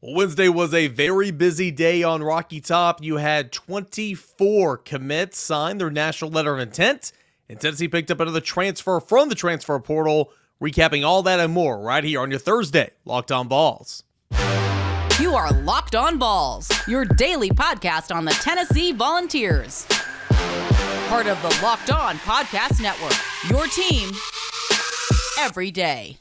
Well, Wednesday was a very busy day on Rocky Top. You had 24 commits sign their national letter of intent, and Tennessee picked up another transfer from the transfer portal. Recapping all that and more right here on your Thursday Locked On Vols. You are Locked On Vols, your daily podcast on the Tennessee Volunteers. Part of the Locked On Podcast Network, your team every day.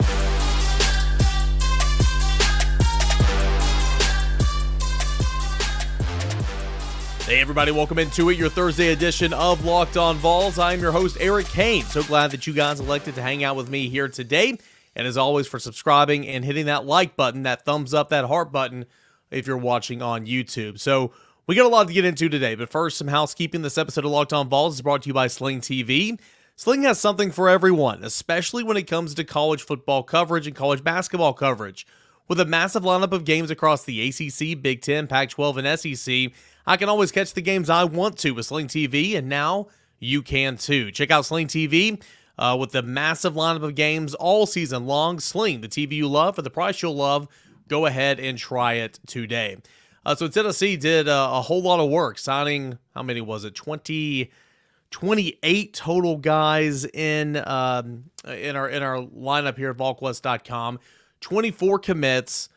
Hey everybody, welcome into it, your Thursday edition of Locked On Vols. I'm your host, Eric Kane. So glad that you guys elected to hang out with me here today. And as always, for subscribing and hitting that like button, that thumbs up, that heart button, if you're watching on YouTube. So we got a lot to get into today, but first, some housekeeping. This episode of Locked On Vols is brought to you by Sling TV. Sling has something for everyone, especially when it comes to college football coverage and college basketball coverage. With a massive lineup of games across the ACC, Big Ten, Pac-12, and SEC, I can always catch the games I want to with Sling TV, and now you can too. Check out Sling TV with the massive lineup of games all season long. Sling, the TV you love for the price you'll love. Go ahead and try it today. So Tennessee did a whole lot of work, signing, how many was it? 28 total guys in our lineup here at VolQuest.com. 24 commits.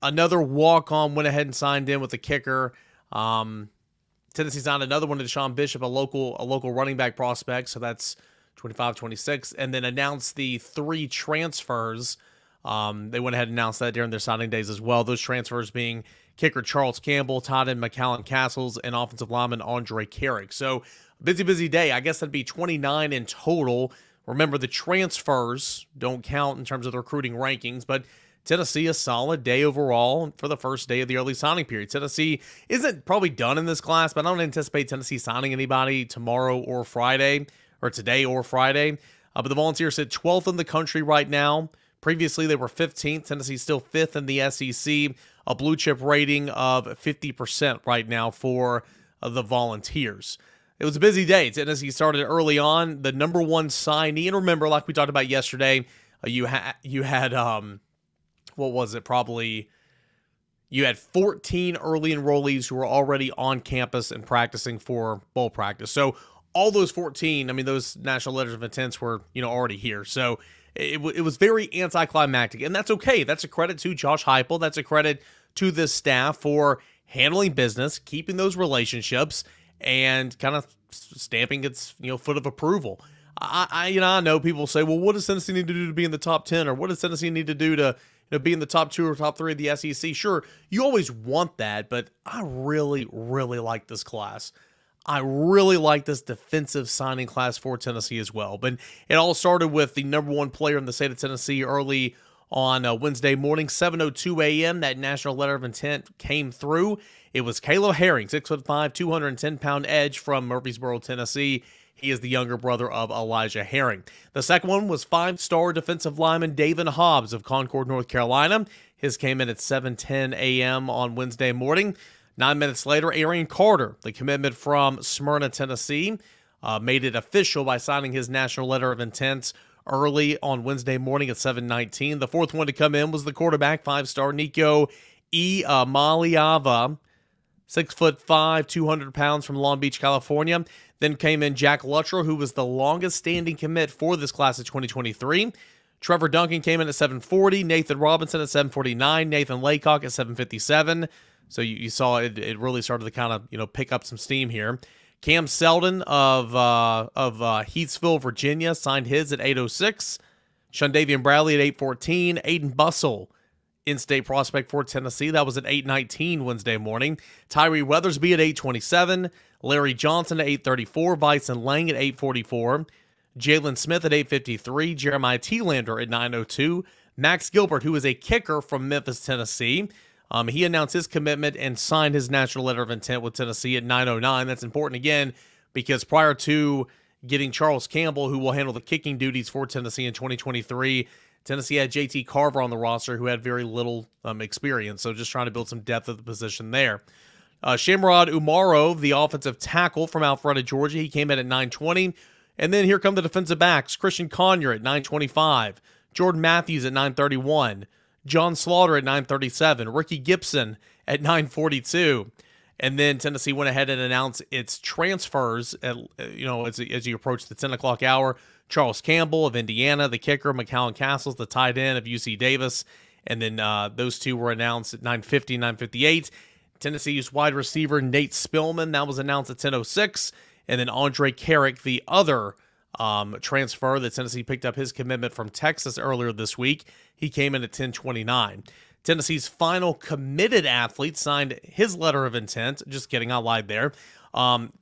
Another walk-on went ahead and signed in with the kicker. Tennessee signed another one to Deshaun Bishop, a local running back prospect, so that's 25, 26, and then announced the 3 transfers. They went ahead and announced that during their signing days as well. Those transfers being kicker Charles Campbell, tight end McCallum Castles, and offensive lineman Andre Carrick. So busy day. I guess that'd be 29 in total. Remember, the transfers don't count in terms of the recruiting rankings, but Tennessee, a solid day overall for the first day of the early signing period. Tennessee isn't probably done in this class, but I don't anticipate Tennessee signing anybody tomorrow or Friday, or today or Friday. But the Volunteers sit 12th in the country right now. Previously, they were 15th. Tennessee's still 5th in the SEC. A blue chip rating of 50% right now for the Volunteers. It was a busy day. Tennessee started early on. The number one signee, and remember, like we talked about yesterday, you had what was it? Probably you had 14 early enrollees who were already on campus and practicing for bowl practice. So all those 14, I mean, those national letters of intent were already here. So it was very anticlimactic, and that's okay. That's a credit to Josh Heupel. That's a credit to this staff for handling business, keeping those relationships, and kind of stamping its foot of approval. I know people say, well, what does Tennessee need to do to be in the top 10, or what does Tennessee need to do to be in the top 2 or top 3 of the SEC? Sure, you always want that, but I really, really like this class. I really like this defensive signing class for Tennessee as well. But it all started with the number one player in the state of Tennessee early on Wednesday morning, 7:02 a.m. That national letter of intent came through. It was Caleb Herring, 6'5", 210-pound edge from Murfreesboro, Tennessee. He is the younger brother of Elijah Herring. The second one was 5-star defensive lineman David Hobbs of Concord, North Carolina. His came in at 7:10 a.m. on Wednesday morning. 9 minutes later, Arian Carter, the commitment from Smyrna, Tennessee, made it official by signing his national letter of intent early on Wednesday morning at 7:19. The fourth one to come in was the quarterback, 5-star Nico Maliava, 6'5", 200 pounds from Long Beach, California. Then came in Jack Luttrell, who was the longest standing commit for this class of 2023. Trevor Duncan came in at 740, Nathan Robinson at 749, Nathan Laycock at 757. So you saw it really started to kind of pick up some steam here. Cam Selden of Heathsville, Virginia, signed his at 806. Shundavian Bradley at 814. Aiden Bussell, in-state prospect for Tennessee, that was at 819 Wednesday morning. Tyree Weathersby at 827. Larry Johnson at 834. Bison Lang at 844. Jalen Smith at 853. Jeremiah Thielander at 902. Max Gilbert, who is a kicker from Memphis, Tennessee, he announced his commitment and signed his national letter of intent with Tennessee at 9:09. That's important again because prior to getting Charles Campbell, who will handle the kicking duties for Tennessee in 2023, Tennessee had JT Carver on the roster who had very little experience. So just trying to build some depth at the position there. Shamrod Umarov, the offensive tackle from Alpharetta, Georgia, he came in at 9:20. And then here come the defensive backs. Christian Conyer at 9:25. Jordan Matthews at 9:31. John Slaughter at 9:37, Ricky Gibson at 9:42. And then Tennessee went ahead and announced its transfers as you approach the 10 o'clock hour. Charles Campbell of Indiana, the kicker, McCallum Castles, the tight end of UC Davis. And then those two were announced at 9:50, 9:58. Tennessee's wide receiver Nate Spillman, that was announced at 10:06. And then Andre Carrick, the other transfer that Tennessee picked up his commitment from Texas earlier this week, he came in at 10:29. Tennessee's final committed athlete signed his letter of intent. Just kidding, I lied there.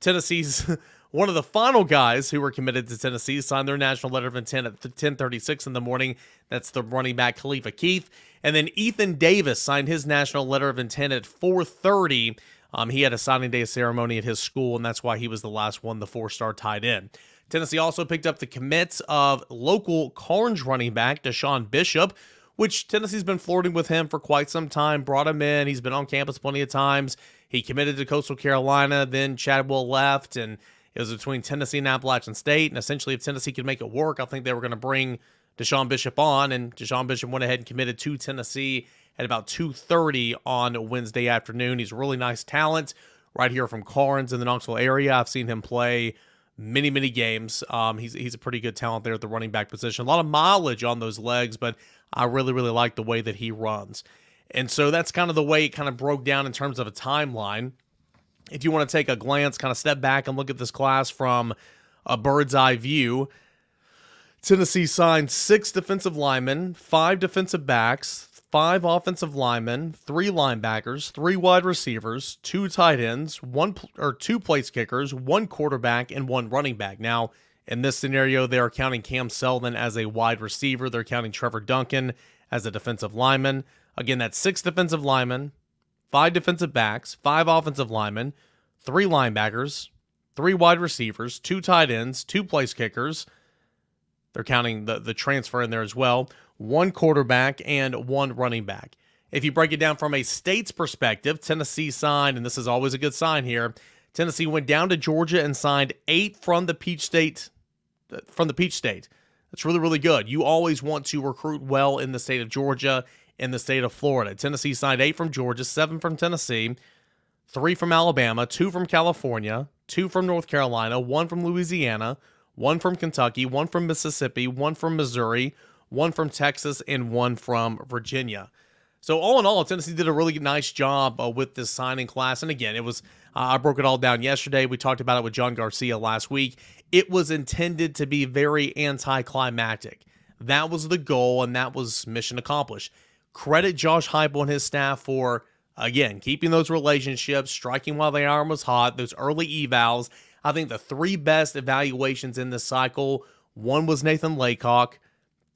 Tennessee's one of the final guys who were committed to Tennessee signed their national letter of intent at 10:36 in the morning. That's the running back Khalifa Keith. And then Ethan Davis signed his national letter of intent at 4:30. He had a signing day ceremony at his school, and that's why he was the last one, the 4-star tight end. Tennessee also picked up the commits of local Carnes running back Deshaun Bishop, which Tennessee's been flirting with him for quite some time, brought him in. He's been on campus plenty of times. He committed to Coastal Carolina, then Chadwell left, and it was between Tennessee and Appalachian State. And essentially, if Tennessee could make it work, I think they were going to bring Deshaun Bishop on, and Deshaun Bishop went ahead and committed to Tennessee at about 2:30 on Wednesday afternoon. He's a really nice talent right here from Carnes in the Knoxville area. I've seen him play many, many games. He's a pretty good talent there at the running back position. A lot of mileage on those legs, but I really, really like the way that he runs. And so that's kind of the way it kind of broke down in terms of a timeline. If you want to take a glance, kind of step back and look at this class from a bird's eye view, Tennessee signed 6 defensive linemen, 5 defensive backs, 5 offensive linemen, 3 linebackers, 3 wide receivers, 2 tight ends, 2 place kickers, 1 quarterback, and 1 running back. Now, in this scenario, they are counting Cam Selden as a wide receiver. They're counting Trevor Duncan as a defensive lineman. Again, that's 6 defensive linemen, 5 defensive backs, 5 offensive linemen, 3 linebackers, 3 wide receivers, 2 tight ends, 2 place kickers. They're counting the transfer in there as well. 1 quarterback and 1 running back. If you break it down from a state's perspective, Tennessee signed, and this is always a good sign here, Tennessee went down to Georgia and signed 8 from the Peach State. That's really, really good. You always want to recruit well in the state of Georgia, in the state of Florida. Tennessee signed 8 from Georgia, 7 from Tennessee, 3 from Alabama, 2 from California, 2 from North Carolina, 1 from Louisiana, 1 from Kentucky, 1 from Mississippi, 1 from Missouri, 1 from Texas, and 1 from Virginia. So all in all, Tennessee did a really nice job with this signing class. And again, it was I broke it all down yesterday. We talked about it with John Garcia last week. It was intended to be very anticlimactic. That was the goal, and that was mission accomplished. Credit Josh Heupel and his staff for, again, keeping those relationships, striking while the iron was hot, those early evals. I think the 3 best evaluations in this cycle, one was Nathan Laycock.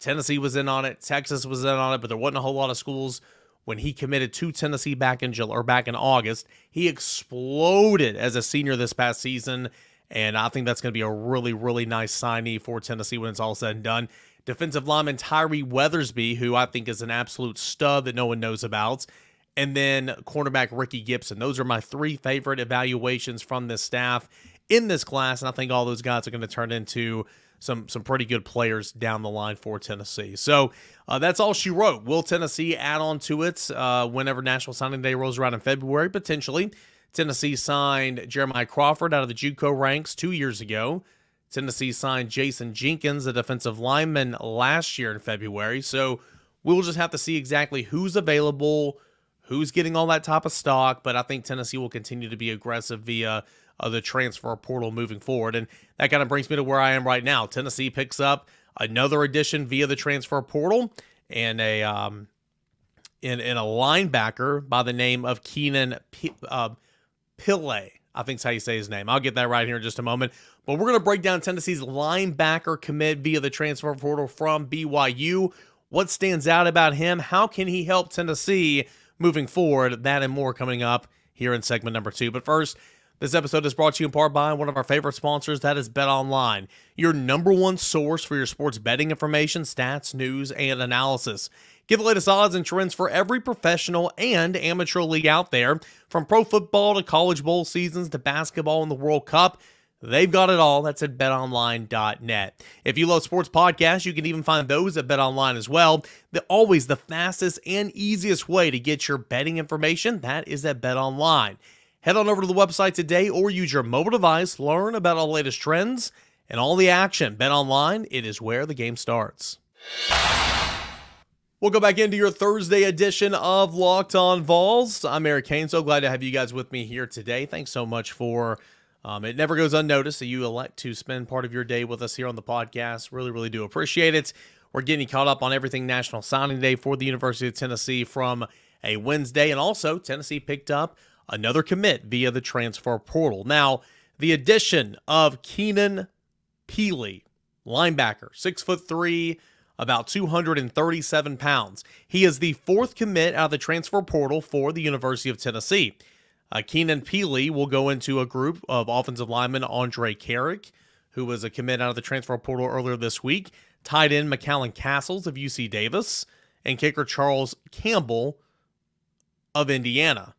Tennessee was in on it. Texas was in on it, but there wasn't a whole lot of schools. When he committed to Tennessee back in August, he exploded as a senior this past season, and I think that's going to be a really, really nice signee for Tennessee when it's all said and done. Defensive lineman Tyree Weathersby, who I think is an absolute stud that no one knows about, and then cornerback Ricky Gibson. Those are my 3 favorite evaluations from this staff in this class, and I think all those guys are going to turn into some pretty good players down the line for Tennessee. So that's all she wrote. Will Tennessee add on to it whenever National Signing Day rolls around in February? Potentially. Tennessee signed Jeremiah Crawford out of the JUCO ranks 2 years ago. Tennessee signed Jason Jenkins, a defensive lineman, last year in February. So we'll just have to see exactly who's available, who's getting all that type of stock, but I think Tennessee will continue to be aggressive via the transfer portal moving forward. And that kind of brings me to where I am right now. Tennessee picks up another addition via the transfer portal and a linebacker by the name of Keenan Pili. I think is how you say his name. I'll get that right here in just a moment. But we're going to break down Tennessee's linebacker commit via the transfer portal from BYU. What stands out about him? How can he help Tennessee moving forward? That and more coming up here in segment number 2. But first, this episode is brought to you in part by one of our favorite sponsors, that is BetOnline, your #1 source for your sports betting information, stats, news, and analysis. Get the latest odds and trends for every professional and amateur league out there, from pro football to college bowl seasons to basketball and the World Cup. They've got it all. That's at betonline.net. If you love sports podcasts, you can even find those at BetOnline as well. Always the fastest and easiest way to get your betting information, that is at BetOnline. Head on over to the website today or use your mobile device. Learn about all the latest trends and all the action. BetOnline, it is where the game starts. We'll go back into your Thursday edition of Locked On Vols. I'm Eric Kane. So glad to have you guys with me here today. Thanks so much for it never goes unnoticed that you elect to spend part of your day with us here on the podcast. Really, really do appreciate it. We're getting caught up on everything National Signing Day for the University of Tennessee from a Wednesday. And also, Tennessee picked up another commit via the transfer portal. Now, the addition of Keenan Pili, linebacker, 6'3", about 237 pounds. He is the fourth commit out of the transfer portal for the University of Tennessee. Keenan Pili will go into a group of offensive lineman Andre Carrick, who was a commit out of the transfer portal earlier this week, tight end McAllen Castles of UC Davis, and kicker Charles Campbell of Indiana.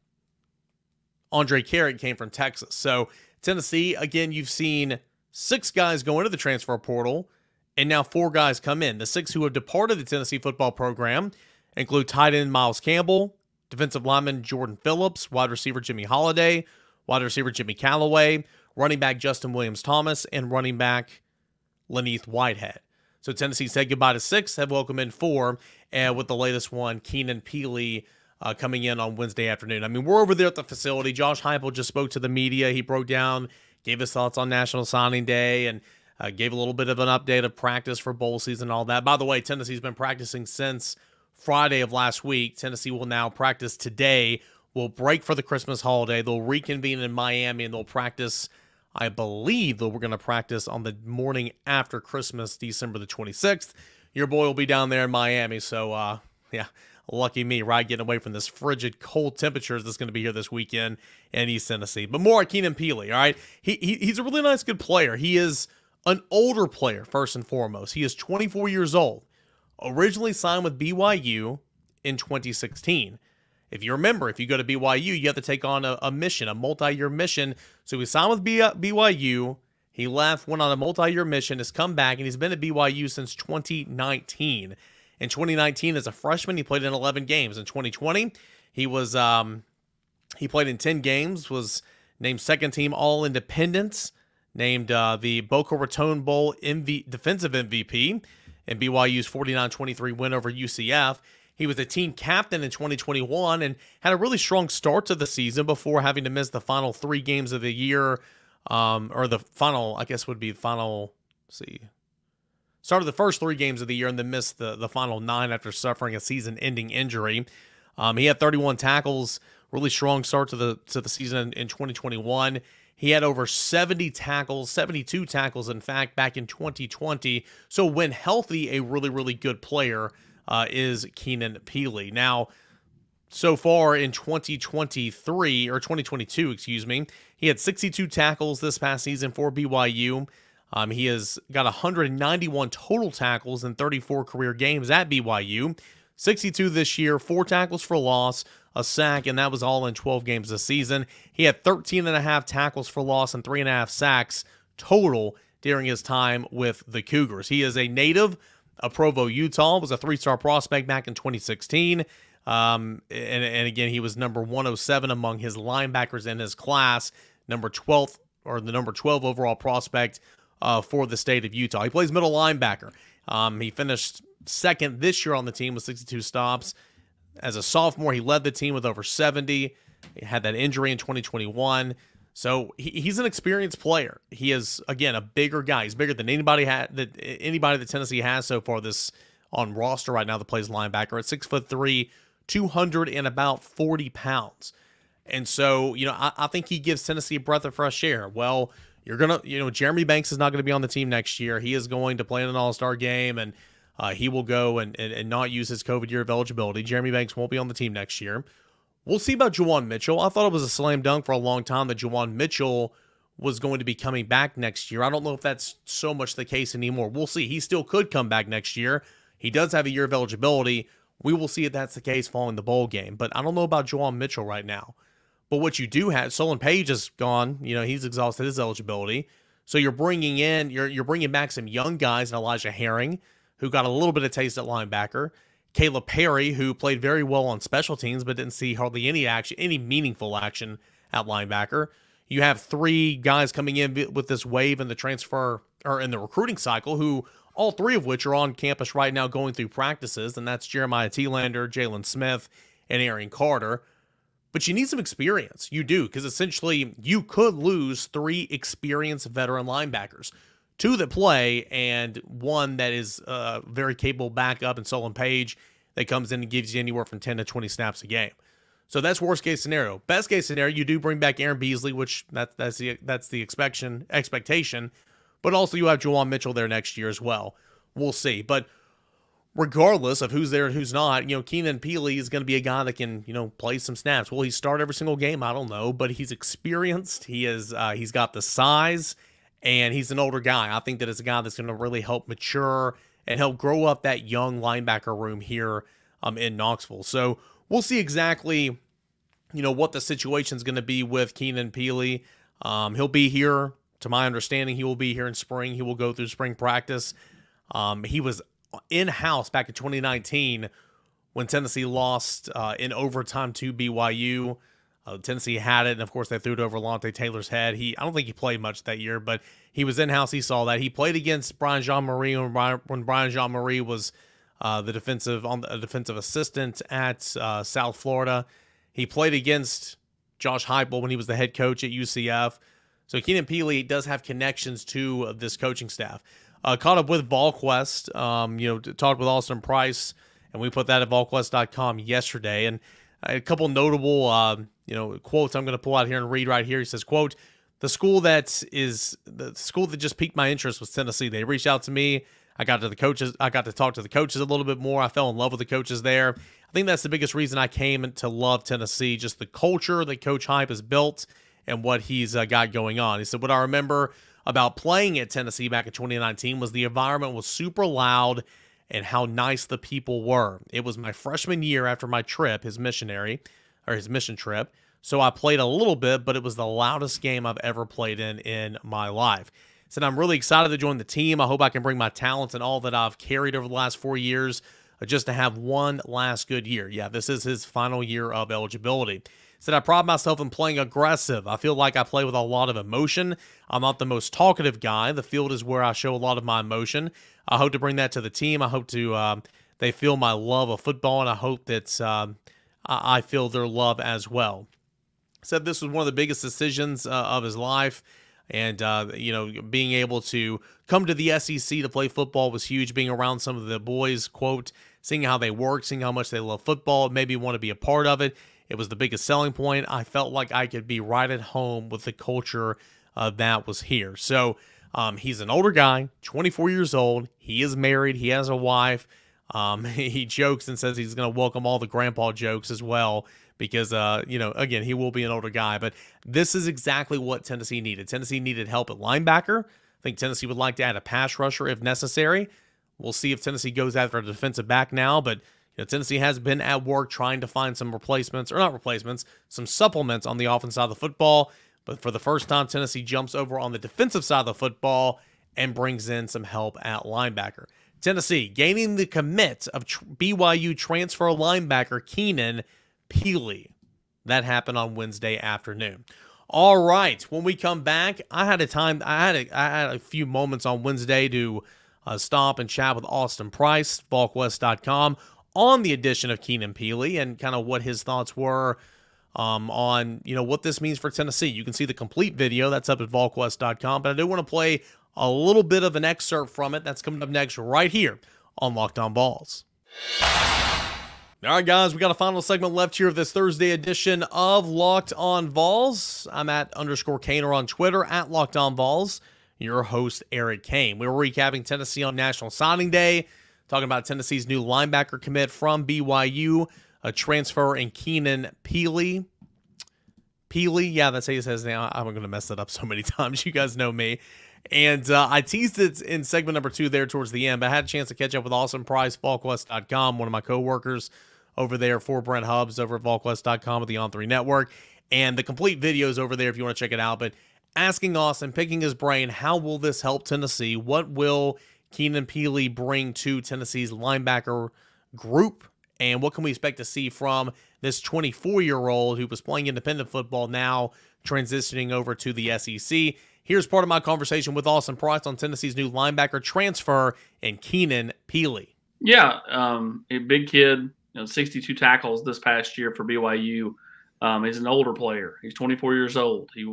Andre Carrick came from Texas. So Tennessee, again, you've seen 6 guys go into the transfer portal, and now 4 guys come in. The 6 who have departed the Tennessee football program include tight end Miles Campbell, defensive lineman Jordan Phillips, wide receiver Jimmy Holiday, wide receiver Jimmy Callaway, running back Justin Williams-Thomas, and running back Laneith Whitehead. So Tennessee said goodbye to 6, have welcomed in 4, and with the latest one, Keenan Pili, coming in on Wednesday afternoon. I mean, we're over there at the facility. Josh Heupel just spoke to the media. He broke down, gave his thoughts on National Signing Day, and gave a little bit of an update of practice for bowl season and all that. By the way, Tennessee's been practicing since Friday of last week. Tennessee will now practice today. We'll break for the Christmas holiday. They'll reconvene in Miami, and they'll practice, I believe that we're going to practice on the morning after Christmas, December the 26th. Your boy will be down there in Miami, so yeah, lucky me, right? Getting away from this frigid, cold temperatures that's going to be here this weekend in East Tennessee. But more on Keenan Pili, all right? He's a really nice, good player. He is an older player, first and foremost. He is 24 years old. Originally signed with BYU in 2016. If you remember, if you go to BYU, you have to take on a mission, a multi-year mission. So he signed with BYU. He left, went on a multi-year mission, has come back, and he's been at BYU since 2019. In 2019, as a freshman, he played in 11 games. In 2020, he played in 10 games, was named second team All-Independents, named the Boca Raton Bowl defensive MVP, and BYU's 49-23 win over UCF. He was a team captain in 2021 and had a really strong start to the season before having to miss the final 3 games of the year, or the final, I guess would be final, started the first 3 games of the year and then missed the final 9 after suffering a season-ending injury. He had 31 tackles, really strong start to the season in 2021. He had over 70 tackles, 72 tackles, in fact, back in 2020. So when healthy, a really, really good player is Keenan Pili. Now, so far in 2023, or 2022, excuse me, he had 62 tackles this past season for BYU. He has got 191 total tackles in 34 career games at BYU. 62 this year, 4 tackles for loss, a sack, and that was all in 12 games this season. He had 13.5 tackles for loss and 3.5 sacks total during his time with the Cougars. He is a native of Provo, Utah, was a 3-star prospect back in 2016. And again, he was number 107 among his linebackers in his class, the number 12 overall prospect for the state of Utah. He plays middle linebacker. He finished second this year on the team with 62 stops. As a sophomore, he led the team with over 70. He had that injury in 2021. So he's an experienced player. He is, again, a bigger guy. He's bigger than anybody that Tennessee has so far this on roster right now that plays linebacker at 6'3", 240 pounds. And so, I think he gives Tennessee a breath of fresh air. Well, Jeremy Banks is not going to be on the team next year. He is going to play in an all-star game, and he will go and not use his COVID year of eligibility. Jeremy Banks won't be on the team next year. We'll see about Juwan Mitchell. I thought it was a slam dunk for a long time that Juwan Mitchell was going to be coming back next year. I don't know if that's so much the case anymore. We'll see. He still could come back next year. He does have a year of eligibility. We will see if that's the case following the bowl game. But I don't know about Juwan Mitchell right now. But what you do have, Solon Page is gone. He's exhausted his eligibility. So you're bringing back some young guys, and Elijah Herring, who got a little bit of taste at linebacker. Caleb Perry, who played very well on special teams, but didn't see hardly any meaningful action at linebacker. You have 3 guys coming in with this wave in the transfer or in the recruiting cycle, who all 3 of which are on campus right now going through practices, and that's Jeremiah Thielander, Jalen Smith, and Aaron Carter. But you need some experience. You do, because essentially you could lose 3 experienced veteran linebackers. 2 that play, and 1 that is very capable backup in Solon Page that comes in and gives you anywhere from 10 to 20 snaps a game. So that's worst case scenario. Best case scenario, you do bring back Aaron Beasley, which that's the expectation. But also you have Juwan Mitchell there next year as well. We'll see. But regardless of who's there and who's not, Keenan Pili is going to be a guy that can, play some snaps. Will he start every single game? I don't know, but he's experienced. He's got the size, and he's an older guy. I think that it's a guy that's going to really help mature and help grow up that young linebacker room here in Knoxville. So we'll see exactly, what the situation is going to be with Keenan Pili. He'll be here. To my understanding, he will be here in spring. He will go through spring practice. He was in-house back in 2019 when Tennessee lost in overtime to BYU. Tennessee had it, and of course they threw it over Lante Taylor's head. I don't think he played much that year, but he was in-house. He saw that. He played against Brian Jean-Marie when Brian Jean-Marie was the defensive assistant at South Florida. He played against Josh Heupel when he was the head coach at UCF. So Keenan Pili does have connections to this coaching staff. Caught up with VolQuest, talked with Austin Price, and we put that at VolQuest.com yesterday. And a couple notable, quotes I'm going to pull out here and read right here. He says, quote, the school that just piqued my interest was Tennessee. They reached out to me. I got to talk to the coaches a little bit more. I fell in love with the coaches there. I think that's the biggest reason I came to love Tennessee, just the culture that Coach Hype has built and what he's got going on. He said, what I remember about playing at Tennessee back in 2019 was the environment was super loud and how nice the people were. It was my freshman year after my trip, his mission trip. So I played a little bit, but it was the loudest game I've ever played in my life. He said, I'm really excited to join the team. I hope I can bring my talents and all that I've carried over the last 4 years just to have one last good year. Yeah, this is his final year of eligibility. Said, I pride myself in playing aggressive. I feel like I play with a lot of emotion. I'm not the most talkative guy. The field is where I show a lot of my emotion. I hope to bring that to the team. I hope to they feel my love of football, and I hope that I feel their love as well. Said this was one of the biggest decisions of his life, and being able to come to the SEC to play football was huge. Being around some of the boys, quote, seeing how they work, seeing how much they love football, maybe want to be a part of it. It was the biggest selling point. I felt like I could be right at home with the culture that was here. So he's an older guy, 24 years old. He is married. He has a wife. He jokes and says he's going to welcome all the grandpa jokes as well because, again, he will be an older guy. But this is exactly what Tennessee needed. Tennessee needed help at linebacker. I think Tennessee would like to add a pass rusher if necessary. We'll see if Tennessee goes after a defensive back now, but Tennessee has been at work trying to find some some supplements on the offensive side of the football. But for the first time, Tennessee jumps over on the defensive side of the football and brings in some help at linebacker. Tennessee gaining the commit of BYU transfer linebacker Keenan Pili. That happened on Wednesday afternoon. All right, when we come back, I had a few moments on Wednesday to stop and chat with Austin Price, VolQuest.com, on the addition of Keenan Pili and kind of what his thoughts were on what this means for Tennessee. You can see the complete video. That's up at VolQuest.com. But I do want to play a little bit of an excerpt from it. That's coming up next right here on Locked On Vols. All right, guys, we got a final segment left here of this Thursday edition of Locked On Vols. I'm at _Caner on Twitter, at Locked On Vols. Your host, Eric Kane. We were recapping Tennessee on National Signing Day, talking about Tennessee's new linebacker commit from BYU, a transfer in Keenan Pili. Pili, yeah, that's how he says now. I'm going to mess that up so many times. You guys know me. And I teased it in segment number 2 there towards the end, but I had a chance to catch up with Austin Price, VolQuest.com, one of my coworkers over there for Brent Hubbs over at VolQuest.com with the On3 Network. And the complete video is over there if you want to check it out. But asking Austin, picking his brain, how will this help Tennessee? What will Keenan Pili bring to Tennessee's linebacker group? And what can we expect to see from this 24-year-old who was playing independent football, now transitioning over to the SEC? Here's part of my conversation with Austin Price on Tennessee's new linebacker transfer and Keenan Pili. Yeah, a big kid, 62 tackles this past year for BYU. He's an older player. He's 24 years old. He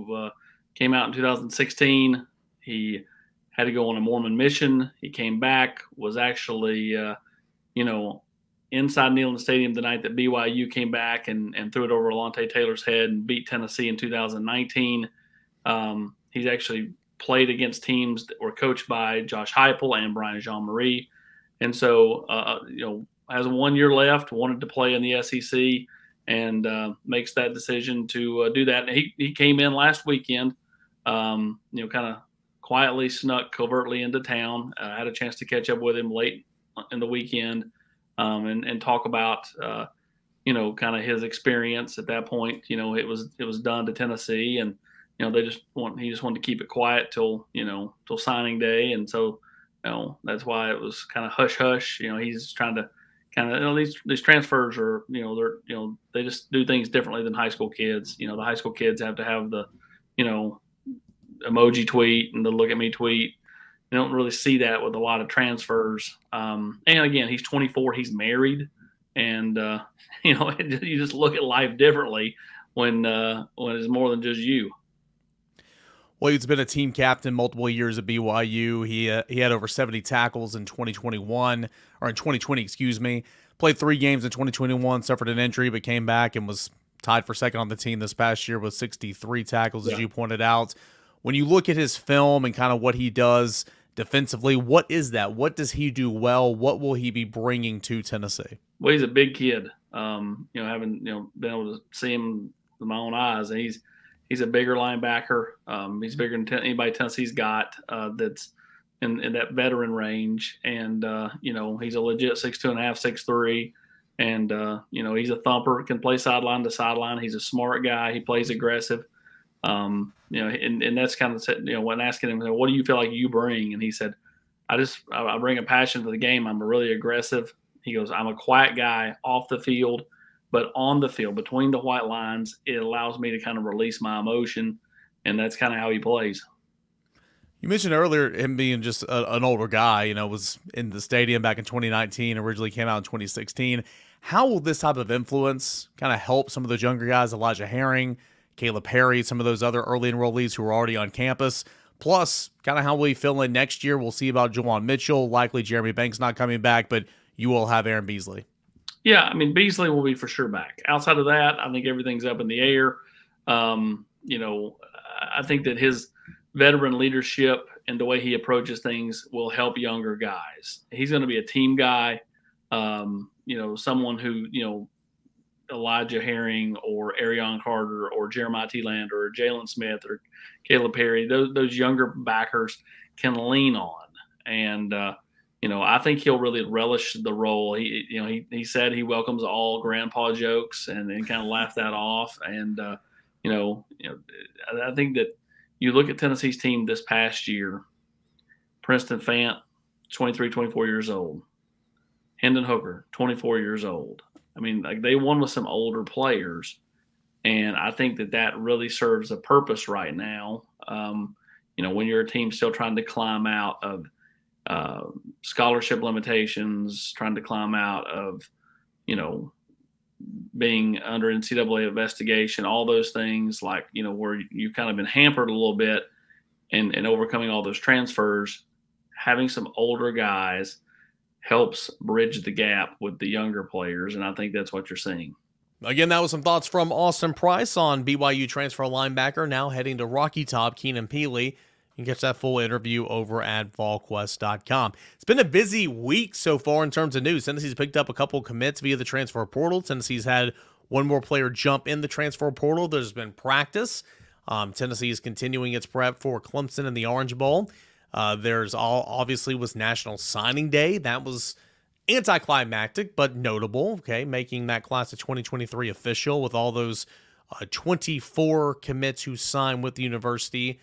came out in 2016. He had to go on a Mormon mission. He came back, was actually, inside Neyland Stadium the night that BYU came back and threw it over Alontae Taylor's head and beat Tennessee in 2019. He's actually played against teams that were coached by Josh Heupel and Brian Jean-Marie. And so, has 1 year left, wanted to play in the SEC, and makes that decision to do that. And he came in last weekend, kind of quietly snuck covertly into town. Had a chance to catch up with him late in the weekend and talk about, kind of his experience at that point. It was done to Tennessee, and he just wanted to keep it quiet till signing day, and so that's why it was kind of hush hush. He's trying to kind of these transfers are they just do things differently than high school kids. The high school kids have to have the emoji tweet and the look at me tweet. You don't really see that with a lot of transfers. And again, he's 24, he's married, and you just look at life differently when it's more than just you. Well, he's been a team captain multiple years at BYU. He had over 70 tackles in 2020, excuse me. Played 3 games in 2021, suffered an injury, but came back and was tied for second on the team this past year with 63 tackles, as you pointed out. When you look at his film and kind of what he does defensively, what is that? What does he do well? What will he be bringing to Tennessee? Well, he's a big kid. Having been able to see him with my own eyes, and he's a bigger linebacker. He's bigger than anybody Tennessee's got that's in that veteran range. And, he's a legit 6'2.5", 6'3". And, he's a thumper, can play sideline to sideline. He's a smart guy. He plays aggressive. And that's kind of, when asking him, what do you feel like you bring? And he said, I bring a passion for the game. I'm really aggressive. He goes, I'm a quiet guy off the field. But on the field, between the white lines, it allows me to kind of release my emotion, and that's kind of how he plays. You mentioned earlier him being just an older guy, was in the stadium back in 2019, originally came out in 2016. How will this type of influence kind of help some of those younger guys, Elijah Herring, Caleb Perry, some of those other early enrollees who are already on campus? Plus, kind of how will he fill in next year? We'll see about Juwan Mitchell, likely Jeremy Banks not coming back, but you will have Aaron Beasley. Yeah, Beasley will be for sure back. Outside of that, I think everything's up in the air. I think that his veteran leadership and the way he approaches things will help younger guys. He's going to be a team guy, someone who, Elijah Herring or Arion Carter or Jeremiah T. Land or Jalen Smith or Caleb Perry, those younger backers can lean on. And, I think he'll really relish the role. He said he welcomes all grandpa jokes and kind of laughed that off. And, I think that you look at Tennessee's team this past year, Princeton Fant, 23, 24 years old. Hendon Hooker, 24 years old. They won with some older players. And I think that really serves a purpose right now. When you're a team still trying to climb out of scholarship limitations, trying to climb out of, being under NCAA investigation, all those things where you've kind of been hampered a little bit and overcoming all those transfers, having some older guys helps bridge the gap with the younger players. And I think that's what you're seeing. Again, that was some thoughts from Austin Price on BYU transfer linebacker, now heading to Rocky Top, Keenan Pili. You can catch that full interview over at volquest.com. It's been a busy week so far in terms of news. Tennessee's picked up a couple commits via the transfer portal. Tennessee's had one more player jump in the transfer portal. There's been practice. Tennessee is continuing its prep for Clemson in the Orange Bowl. Obviously was National Signing Day. That was anticlimactic, but notable, making that class of 2023 official with all those 24 commits who signed with the university.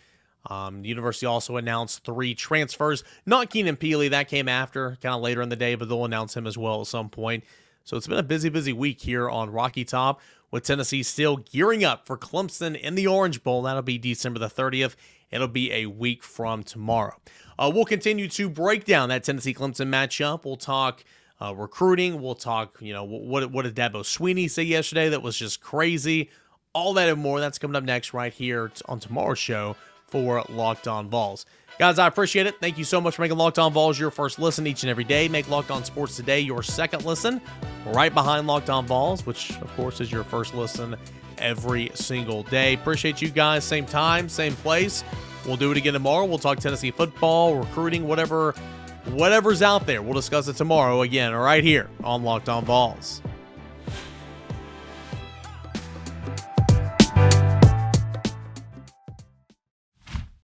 The university also announced 3 transfers. Not Keenan Pili, that came after, kind of later in the day, but they'll announce him as well at some point. So it's been a busy week here on Rocky Top, with Tennessee still gearing up for Clemson in the Orange Bowl. That'll be December the 30th. It'll be a week from tomorrow. We'll continue to break down that Tennessee-Clemson matchup. We'll talk recruiting. We'll talk, what did Dabo Swinney say yesterday that was just crazy. All that and more, that's coming up next right here on tomorrow's show for Locked On Vols. Guys, I appreciate it. Thank you so much for making Locked On Vols your first listen each and every day. Make Locked On Sports Today your second listen, right behind Locked On Vols, which, of course, is your first listen every single day. Appreciate you guys. Same time, same place. We'll do it again tomorrow. We'll talk Tennessee football, recruiting, whatever's out there. We'll discuss it tomorrow again right here on Locked On Vols.